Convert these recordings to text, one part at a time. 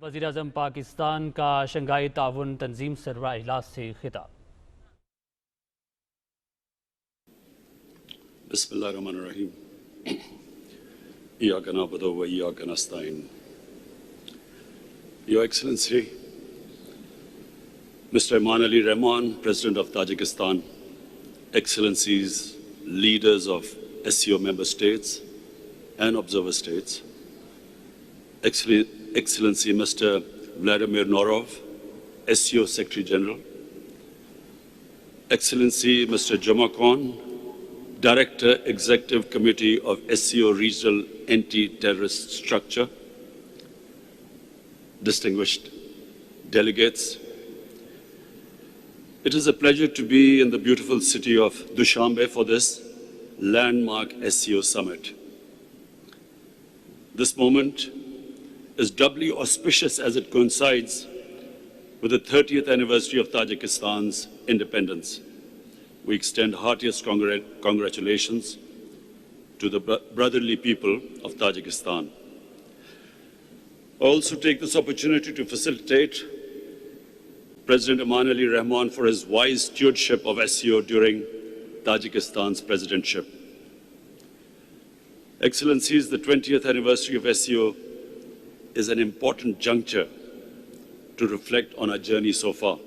वज़ीर-ए-आज़म पाकिस्तान का शंघाई ताउन तंजीम सरबराह इजलास से खिताब। बिस्मिल्लाहिर्रहमानिर्रहीम। इय्याका नअबुदु व इय्याका नस्तईन। Your Excellency, Mr. Imran Rahman, President of Tajikistan, Excellencies, leaders of SCO member states and observer states, Excellency Mr. Vladimir Norov, SCO Secretary General, Excellency Mr. Jamakon, Director Executive Committee of SCO Regional Anti-Terrorist Structure, distinguished delegates, it is a pleasure to be in the beautiful city of Dushanbe for this landmark SCO summit. This moment is doubly auspicious as it coincides with the 30th anniversary of Tajikistan's independence. We extend heartiest congratulations to the brotherly people of Tajikistan. I also take this opportunity to facilitate President Imran Rahman for his wise stewardship of SCO during Tajikistan's presidentship. Excellencies, the 20th anniversary of SCO is an important juncture to reflect on our journey so far.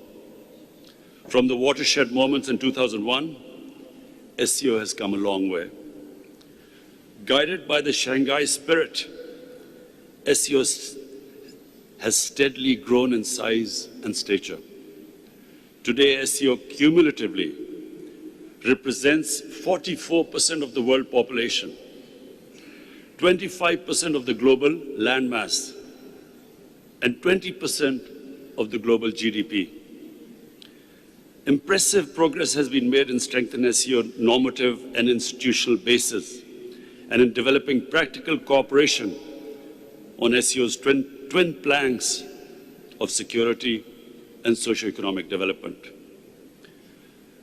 From the watershed moments in 2001, SCO has come a long way. Guided by the Shanghai spirit, SCO has steadily grown in size and stature. Today, SCO cumulatively represents 44% of the world population, 25% of the global landmass, and 20% of the global GDP. Impressive progress has been made in strengthening SCO normative and institutional bases and in developing practical cooperation on SCO's twin planks of security and socio-economic development.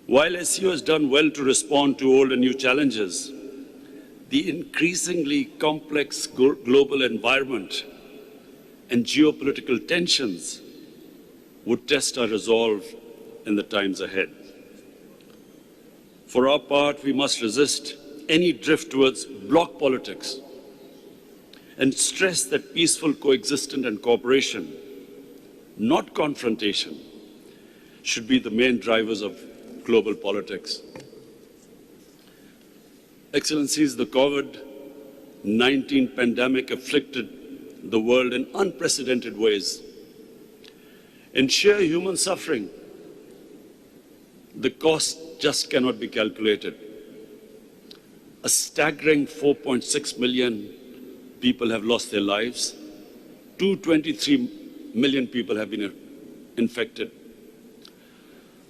While SCO has done well to respond to old and new challenges, the increasingly complex global environment and geopolitical tensions would test our resolve in the times ahead. For our part, we must resist any drift towards bloc politics and stress that peaceful coexistence and cooperation, not confrontation, should be the main drivers of global politics. Excellencies, the COVID-19 pandemic afflicted the world in unprecedented ways. In sheer human suffering, the cost just cannot be calculated. A staggering 4.6 million people have lost their lives. 223 million people have been infected.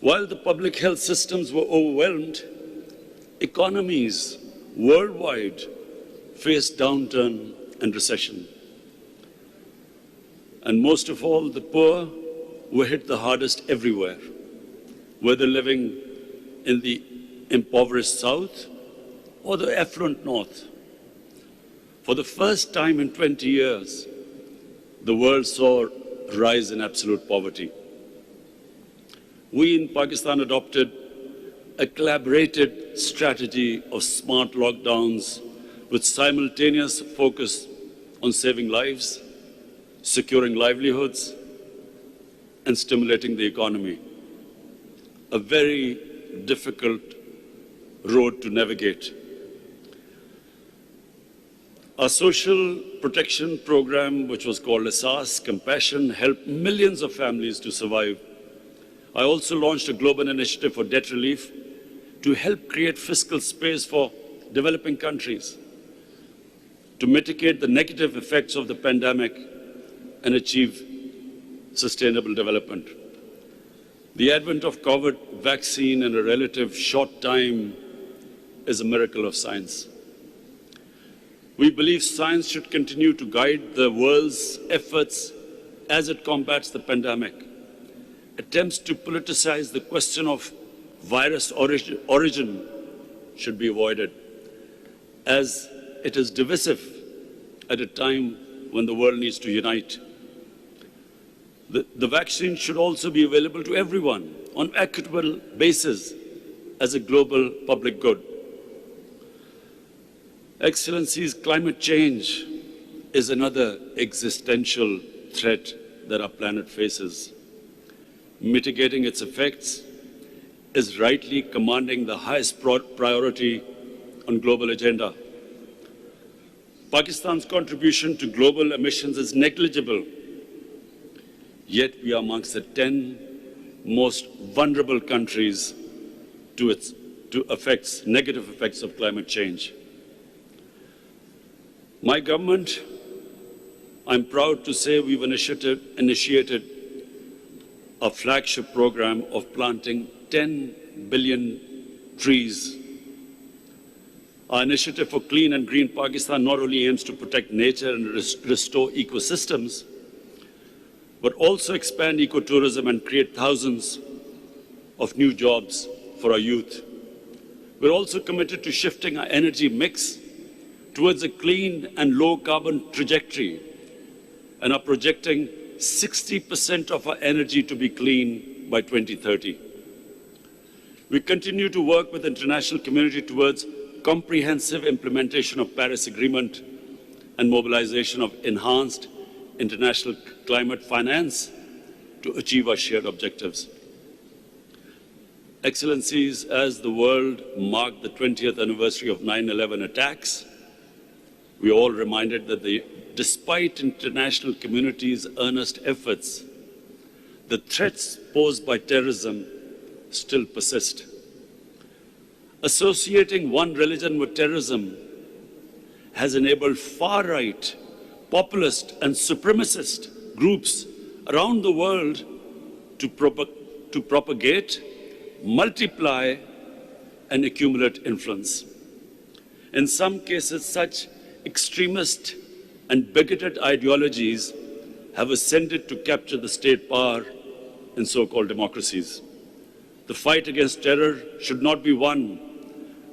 While the public health systems were overwhelmed, economies worldwide faced downturn and recession. And most of all, the poor were hit the hardest everywhere, whether living in the impoverished south or the affluent north. For the first time in 20 years, the world saw a rise in absolute poverty. We in Pakistan adopted a collaborated strategy of smart lockdowns with simultaneous focus on saving lives, securing livelihoods, and stimulating the economy. A very difficult road to navigate. Our social protection program, which was called SCOC, Compassion, helped millions of families to survive. I also launched a global initiative for debt relief to help create fiscal space for developing countries, to mitigate the negative effects of the pandemic and achieve sustainable development. The advent of COVID vaccine in a relative short time is a miracle of science. We believe science should continue to guide the world's efforts as it combats the pandemic. Attempts to politicize the question of virus origin should be avoided, as it is divisive at a time when the world needs to unite. The vaccine should also be available to everyone on equitable basis as a global public good. Excellencies, climate change is another existential threat that our planet faces. Mitigating its effects is rightly commanding the highest priority on global agenda. Pakistan's contribution to global emissions is negligible, yet we are amongst the 10 most vulnerable countries to negative effects of climate change. My government, I'm proud to say we've initiated a flagship program of planting 10 billion trees. Our initiative for Clean and Green Pakistan not only aims to protect nature and restore ecosystems, but also expand ecotourism and create thousands of new jobs for our youth. We're also committed to shifting our energy mix towards a clean and low-carbon trajectory, and are projecting 60% of our energy to be clean by 2030. We continue to work with the international community towards comprehensive implementation of Paris Agreement and mobilization of enhanced international climate finance to achieve our shared objectives. Excellencies, as the world marked the 20th anniversary of 9/11 attacks, we are all reminded that despite international community's earnest efforts, the threats posed by terrorism still persist. Associating one religion with terrorism has enabled far-right, populist and supremacist groups around the world to propagate, multiply and accumulate influence. In some cases, such extremist and bigoted ideologies have ascended to capture the state power in so-called democracies. The fight against terror should not be won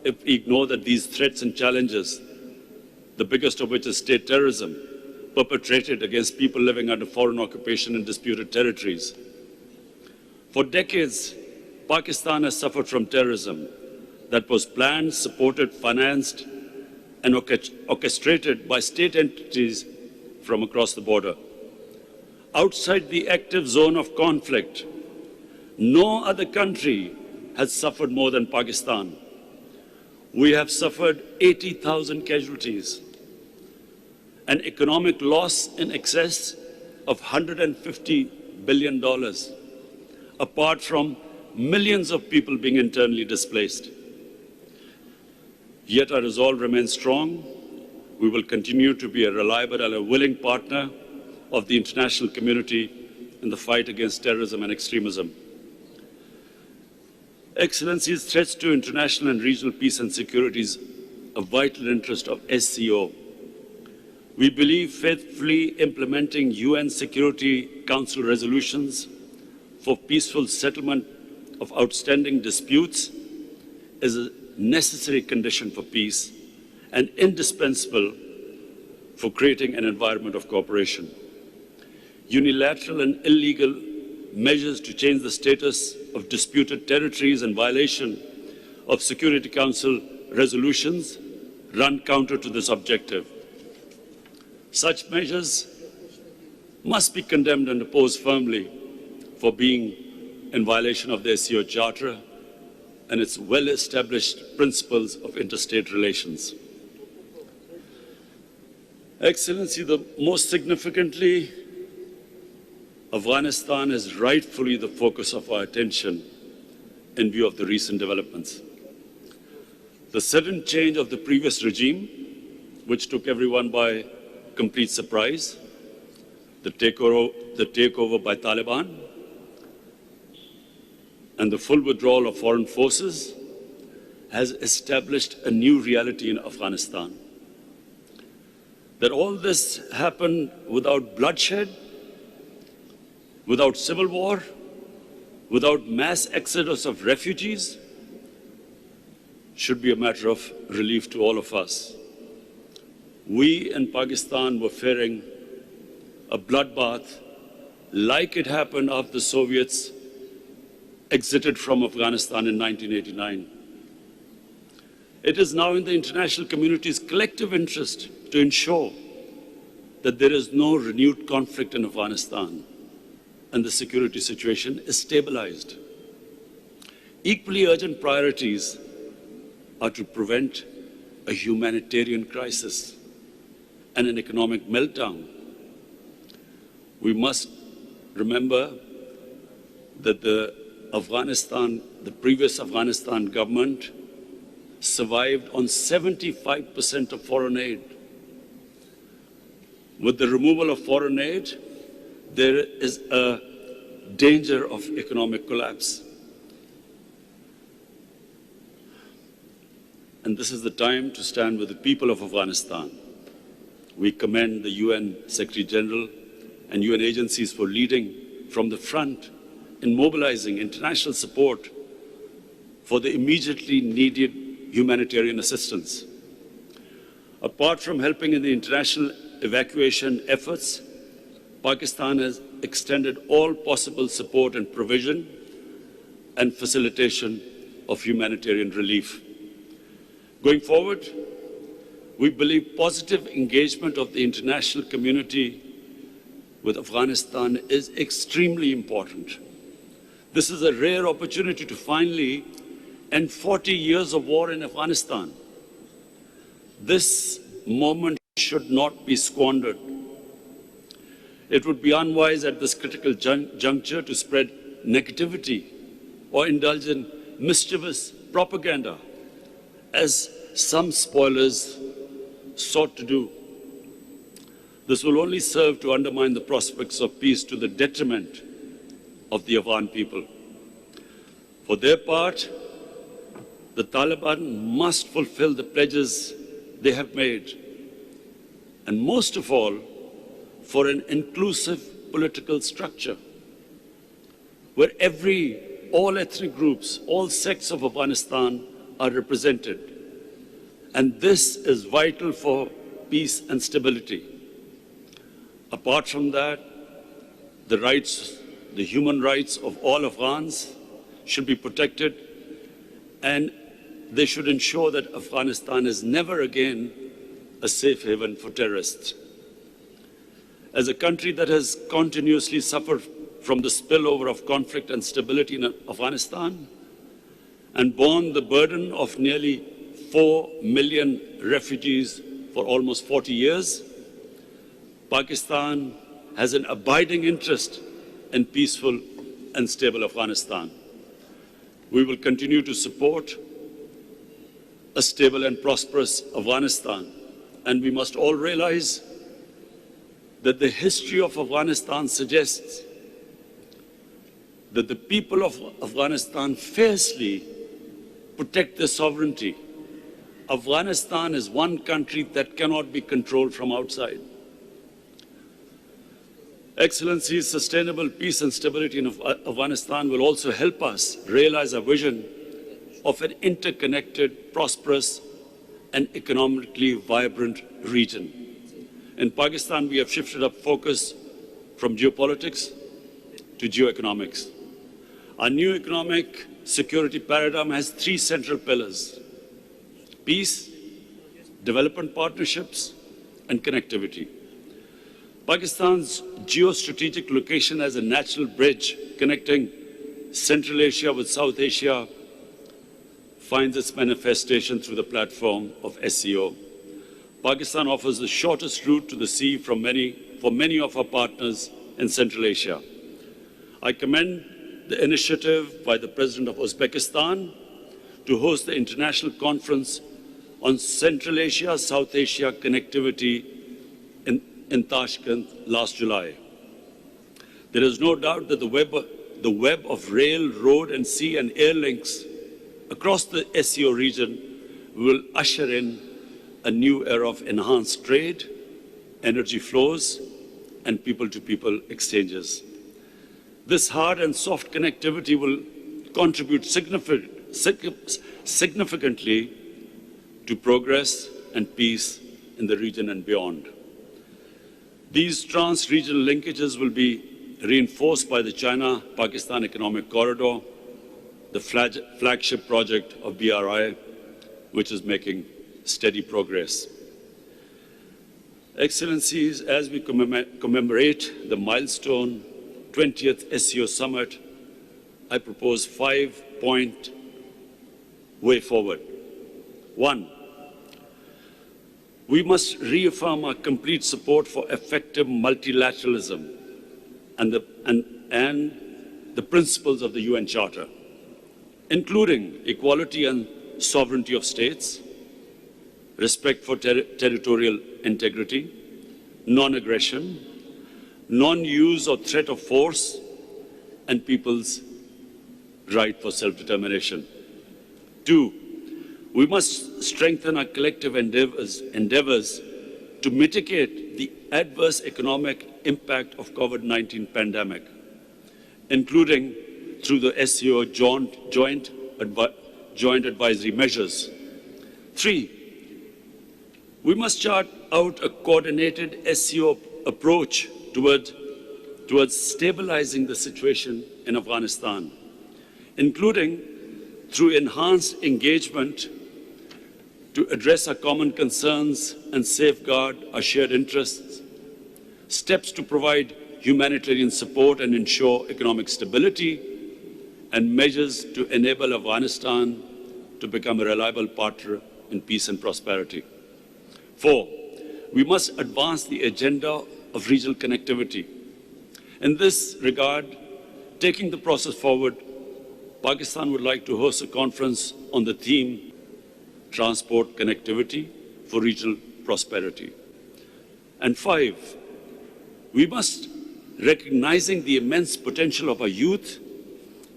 if we ignore that these threats and challenges, the biggest of which is state terrorism, perpetrated against people living under foreign occupation in disputed territories. For decades, Pakistan has suffered from terrorism that was planned, supported, financed, and orchestrated by state entities from across the border. Outside the active zone of conflict, no other country has suffered more than Pakistan. We have suffered 80,000 casualties, an economic loss in excess of $150 billion, apart from millions of people being internally displaced. Yet our resolve remains strong. We will continue to be a reliable and a willing partner of the international community in the fight against terrorism and extremism. Excellencies, threats to international and regional peace and security is a vital interest of SCO. We believe faithfully implementing UN Security Council resolutions for peaceful settlement of outstanding disputes is a necessary condition for peace and indispensable for creating an environment of cooperation. Unilateral and illegal measures to change the status of disputed territories in violation of Security Council resolutions run counter to this objective. Such measures must be condemned and opposed firmly for being in violation of the SCO Charter and its well-established principles of interstate relations. Excellency, most significantly, Afghanistan is rightfully the focus of our attention in view of the recent developments. The sudden change of the previous regime, which took everyone by complete surprise, the takeover by Taliban, and the full withdrawal of foreign forces has established a new reality in Afghanistan. That all this happened without bloodshed, without civil war, without mass exodus of refugees, should be a matter of relief to all of us. We in Pakistan were fearing a bloodbath like it happened after the Soviets exited from Afghanistan in 1989. It is now in the international community's collective interest to ensure that there is no renewed conflict in Afghanistan and the security situation is stabilized. Equally urgent priorities are to prevent a humanitarian crisis and an economic meltdown. We must remember that the previous Afghanistan government survived on 75% of foreign aid. With the removal of foreign aid, there is a danger of economic collapse. And this is the time to stand with the people of Afghanistan. We commend the UN Secretary General and UN agencies for leading from the front in mobilizing international support for the immediately needed humanitarian assistance. Apart from helping in the international evacuation efforts, Pakistan has extended all possible support and provision and facilitation of humanitarian relief. Going forward, we believe positive engagement of the international community with Afghanistan is extremely important. This is a rare opportunity to finally end 40 years of war in Afghanistan. This moment should not be squandered. It would be unwise at this critical juncture to spread negativity or indulge in mischievous propaganda, as some spoilers sought to do. This will only serve to undermine the prospects of peace to the detriment of the Afghan people. For their part, the Taliban must fulfill the pledges they have made, and most of all, for an inclusive political structure where all ethnic groups, all sects of Afghanistan are represented. And this is vital for peace and stability. Apart from that, the human rights of all Afghans should be protected, and they should ensure that Afghanistan is never again a safe haven for terrorists. As a country that has continuously suffered from the spillover of conflict and stability in Afghanistan and borne the burden of nearly 4 million refugees for almost 40 years, Pakistan has an abiding interest in peaceful and stable Afghanistan. We will continue to support a stable and prosperous Afghanistan, and we must all realize that the history of Afghanistan suggests that the people of Afghanistan fiercely protect their sovereignty. Afghanistan is one country that cannot be controlled from outside. Excellencies, sustainable peace and stability in Afghanistan will also help us realize our vision of an interconnected, prosperous, and economically vibrant region. In Pakistan, we have shifted our focus from geopolitics to geoeconomics. Our new economic security paradigm has 3 central pillars: peace, development partnerships, and connectivity. Pakistan's geostrategic location as a natural bridge connecting Central Asia with South Asia finds its manifestation through the platform of SCO. Pakistan offers the shortest route to the sea for many of our partners in Central Asia. I commend the initiative by the President of Uzbekistan to host the International Conference on Central Asia, South Asia connectivity in Tashkent last July. There is no doubt that the web of rail, road, and sea and air links across the SCO region will usher in a new era of enhanced trade, energy flows, and people-to-people exchanges. This hard and soft connectivity will contribute significantly to progress and peace in the region and beyond. These trans-regional linkages will be reinforced by the China-Pakistan Economic Corridor, the flagship project of BRI, which is making steady progress. Excellencies, as we commemorate the milestone 20th SCO Summit, I propose 5-point way forward. 1. We must reaffirm our complete support for effective multilateralism and the principles of the UN Charter, including equality and sovereignty of states, respect for territorial integrity, non-aggression, non-use or threat of force, and people's right for self-determination. 2. We must strengthen our collective endeavors to mitigate the adverse economic impact of COVID-19 pandemic, including through the SCO joint advisory measures. 3. We must chart out a coordinated SCO approach towards stabilizing the situation in Afghanistan, including through enhanced engagement to address our common concerns and safeguard our shared interests, steps to provide humanitarian support and ensure economic stability, and measures to enable Afghanistan to become a reliable partner in peace and prosperity. 4. We must advance the agenda of regional connectivity. In this regard, taking the process forward, Pakistan would like to host a conference on the theme Transport Connectivity for Regional Prosperity. And 5, we must, recognizing the immense potential of our youth,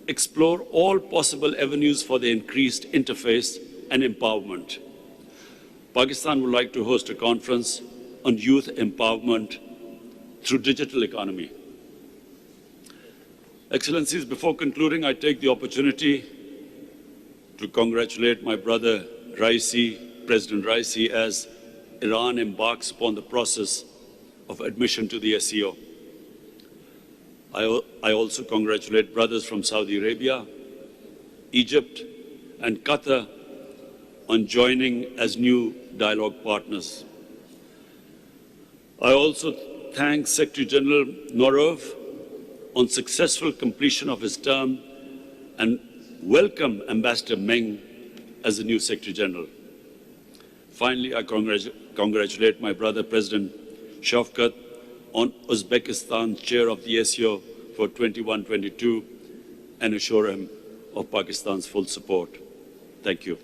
explore all possible avenues for their increased interface and empowerment. Pakistan would like to host a conference on youth empowerment through digital economy. Excellencies, before concluding, I take the opportunity to congratulate my brother President Raisi, as Iran embarks upon the process of admission to the SCO. I also congratulate brothers from Saudi Arabia, Egypt, and Qatar on joining as new dialogue partners. I also thank Secretary General Norov on successful completion of his term and welcome Ambassador Meng as the new Secretary General. Finally, I congratulate my brother President Shafkat on Uzbekistan's chair of the SCO for 21-22 and assure him of Pakistan's full support. Thank you.